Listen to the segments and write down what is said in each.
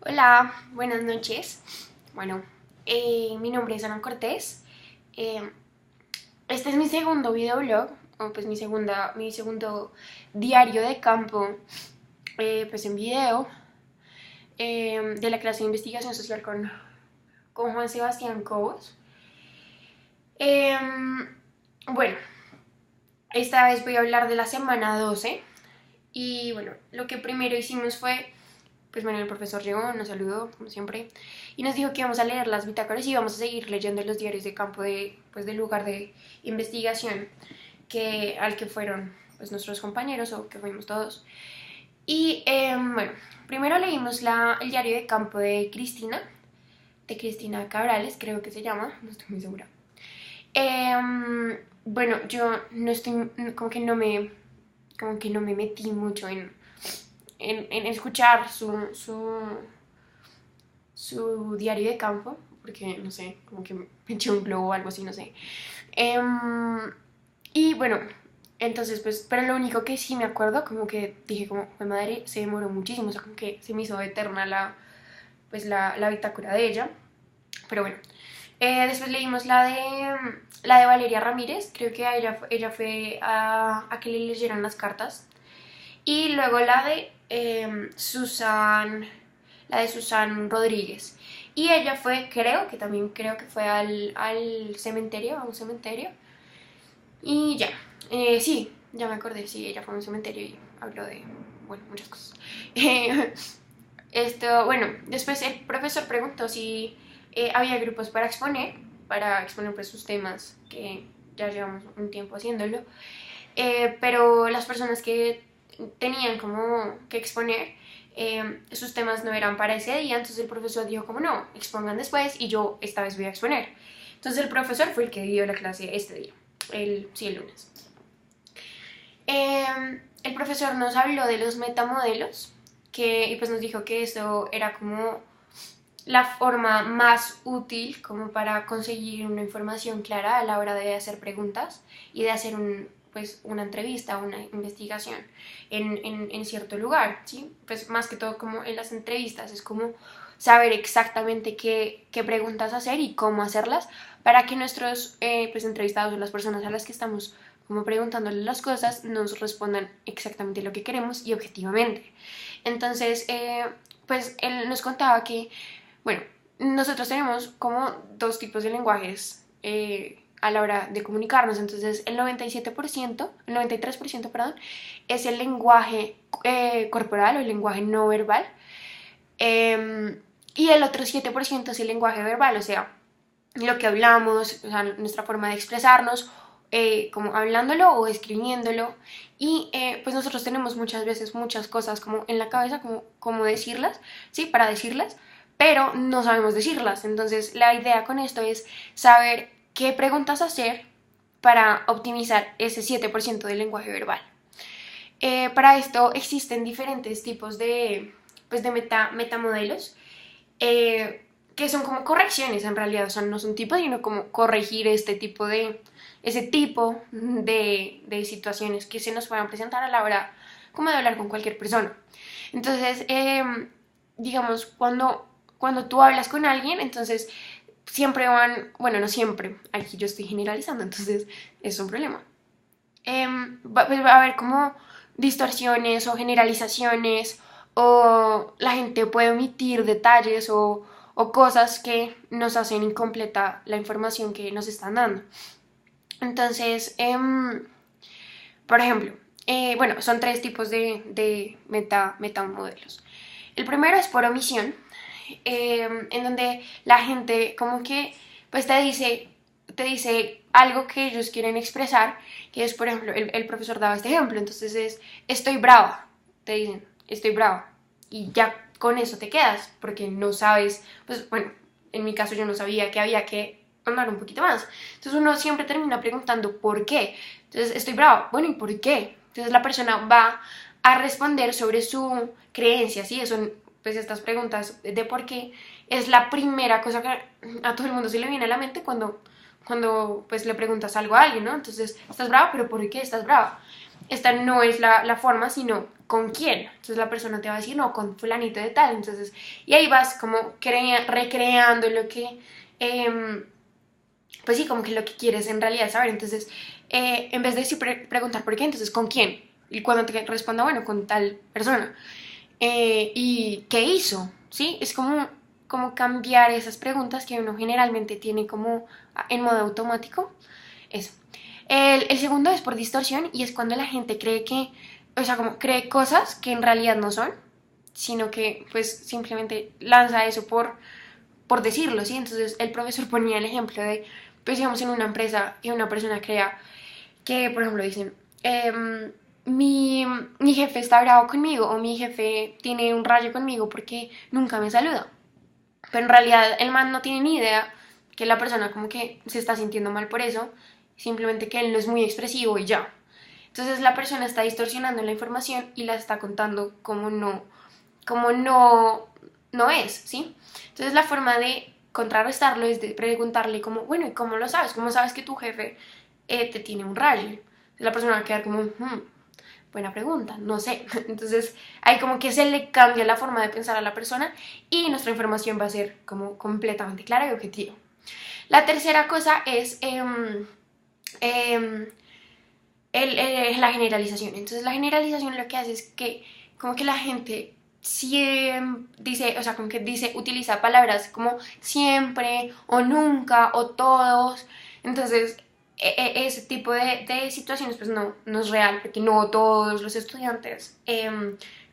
Hola, buenas noches. Bueno, mi nombre es Ana Cortés. Eh, este es mi segundo videoblog, o pues mi segundo diario de campo, pues en video, de la clase de investigación social con Juan Sebastián Cobos. Eh, bueno, esta vez voy a hablar de la semana 12 y bueno, lo que primero hicimos fue pues bueno, el profesor llegó, nos saludó, como siempre, y nos dijo que íbamos a leer las bitácoras y íbamos a seguir leyendo los diarios de campo del lugar de investigación al que fueron pues, nuestros compañeros o que fuimos todos. Y bueno, primero leímos el diario de campo de Cristina Cabrales, creo que se llama, no estoy muy segura. Bueno, yo no estoy, como que no me metí mucho en escuchar su diario de campo, porque no sé, como que me eché un globo o algo así, no sé. Y bueno, entonces pues, pero lo único que sí me acuerdo, como que dije, como, mi madre se demoró muchísimo, o sea, como que se me hizo eterna la bitácora de ella, pero bueno. Después leímos la de Valeria Ramírez, creo que ella fue a que le leyeran las cartas. Y luego la de Susan Rodríguez. Y ella fue, creo que fue al cementerio, a un cementerio. Y ya, sí, ya me acordé, sí, ella fue a un cementerio y habló de, bueno, muchas cosas. Bueno, después el profesor preguntó si había grupos para exponer pues sus temas, que ya llevamos un tiempo haciéndolo. Pero las personas que tenían como que exponer, sus temas no eran para ese día, entonces el profesor dijo como no, expongan después y yo esta vez voy a exponer. Entonces el profesor fue el que dio la clase este día, el lunes. El profesor nos habló de los metamodelos y pues nos dijo que eso era como la forma más útil como para conseguir una información clara a la hora de hacer preguntas y de hacer pues, una entrevista o una investigación en cierto lugar, ¿sí? Pues más que todo como en las entrevistas es como saber exactamente qué preguntas hacer y cómo hacerlas para que nuestros pues, entrevistados o las personas a las que estamos como preguntándole las cosas nos respondan exactamente lo que queremos y objetivamente. Entonces, pues él nos contaba que bueno, nosotros tenemos como dos tipos de lenguajes a la hora de comunicarnos. Entonces, el 97%, el 93%, perdón, es el lenguaje corporal o el lenguaje no verbal. Y el otro 7% es el lenguaje verbal, o sea, lo que hablamos, o sea, nuestra forma de expresarnos, como hablándolo o escribiéndolo. Y pues nosotros tenemos muchas veces muchas cosas como en la cabeza, como decirlas, ¿sí? Para decirlas, pero no sabemos decirlas. Entonces la idea con esto es saber qué preguntas hacer para optimizar ese 7% del lenguaje verbal. Para esto existen diferentes tipos pues de metamodelos, que son como correcciones en realidad, o sea, no son tipos, sino como corregir ese tipo de situaciones que se nos puedan presentar a la hora como de hablar con cualquier persona. Entonces, digamos, cuando tú hablas con alguien, entonces siempre bueno, no siempre, aquí yo estoy generalizando, entonces es un problema. Pues va a haber como distorsiones o generalizaciones o la gente puede omitir detalles o cosas que nos hacen incompleta la información que nos están dando. Entonces, por ejemplo, bueno, son tres tipos de metamodelos. El primero es por omisión, en donde la gente como que pues te dice algo que ellos quieren expresar, que es, por ejemplo, el profesor daba este ejemplo, entonces es, estoy brava, te dicen, estoy brava, y ya con eso te quedas, porque no sabes, pues bueno, en mi caso yo no sabía que había que andar un poquito más, entonces uno siempre termina preguntando ¿por qué? Entonces, estoy brava, bueno, ¿y por qué? Entonces la persona va a responder sobre su creencia, ¿sí? Son pues estas preguntas de por qué es la primera cosa que a todo el mundo se le viene a la mente cuando pues le preguntas algo a alguien, ¿no? Entonces, ¿estás brava? ¿Pero por qué estás brava? esta no es la forma, sino con quién. Entonces la persona te va a decir, no, con fulanito de tal. Entonces, y ahí vas como recreando lo que, pues sí, como que lo que quieres en realidad saber. Entonces, en vez de decir preguntar por qué, entonces con quién. Y cuando te responda, bueno, con tal persona. ¿Y qué hizo? ¿Sí? Es como cambiar esas preguntas que uno generalmente tiene como en modo automático. Eso. El segundo es por distorsión y es cuando la gente cree que, o sea, como cree cosas que en realidad no son, sino que pues simplemente lanza eso por decirlo, ¿sí? Entonces el profesor ponía el ejemplo de, pues digamos en una empresa que una persona crea que, por ejemplo, dicen, mi jefe está bravo conmigo o mi jefe tiene un rayo conmigo porque nunca me saluda. Pero en realidad el man no tiene ni idea que la persona como que se está sintiendo mal por eso, simplemente que él no es muy expresivo y ya. Entonces la persona está distorsionando la información y la está contando como no es, ¿sí? Entonces la forma de contrarrestarlo es de preguntarle como, bueno, ¿y cómo lo sabes? ¿Cómo sabes que tu jefe te tiene un rayo? La persona va a quedar como, buena pregunta, no sé. Entonces, hay como que se le cambia la forma de pensar a la persona y nuestra información va a ser como completamente clara y objetiva. La tercera cosa es em, la generalización. Entonces, la generalización lo que hace es que como que la gente dice, o sea, como que dice, utiliza palabras como siempre o nunca o todos. Entonces, ese tipo de situaciones pues no es real, porque no todos los estudiantes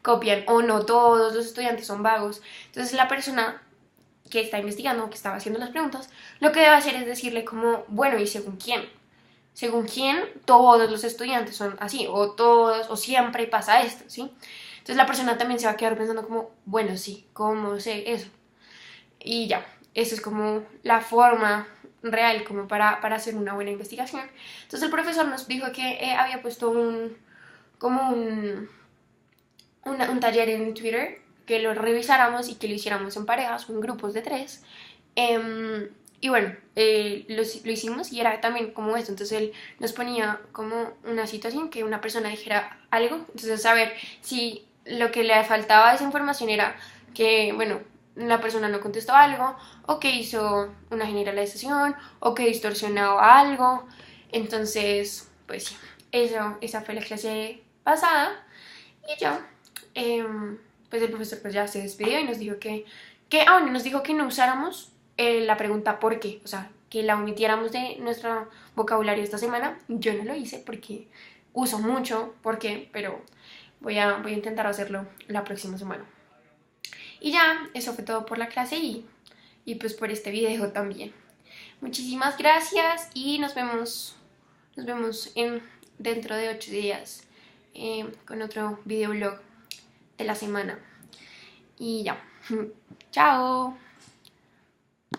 copian o no todos los estudiantes son vagos. Entonces, la persona que está investigando, que estaba haciendo las preguntas, lo que debe hacer es decirle como, bueno, ¿y según quién? Según quién todos los estudiantes son así, o todos, o siempre pasa esto, ¿sí? Entonces la persona también se va a quedar pensando como, bueno, sí, ¿cómo sé eso? Y ya, eso es como la forma real como para hacer una buena investigación. Entonces el profesor nos dijo que había puesto como un taller en Twitter, que lo revisáramos y que lo hiciéramos en parejas o en grupos de tres. Y bueno, lo hicimos y era también como esto. Entonces él nos ponía como una situación que una persona dijera algo. Entonces saber si lo que le faltaba a esa información era que, bueno, la persona no contestó algo, o que hizo una generalización, o que distorsionó algo. Entonces, pues sí, esa fue la clase pasada. Y ya, pues el profesor pues ya se despidió y nos dijo bueno, nos dijo que no usáramos la pregunta ¿por qué? O sea, que la omitiéramos de nuestro vocabulario esta semana. Yo no lo hice porque uso mucho ¿por qué? Pero voy a intentar hacerlo la próxima semana. Y ya, eso fue todo por la clase y pues por este video también. Muchísimas gracias y nos vemos dentro de 8 días con otro videoblog de la semana. Y ya. Chao.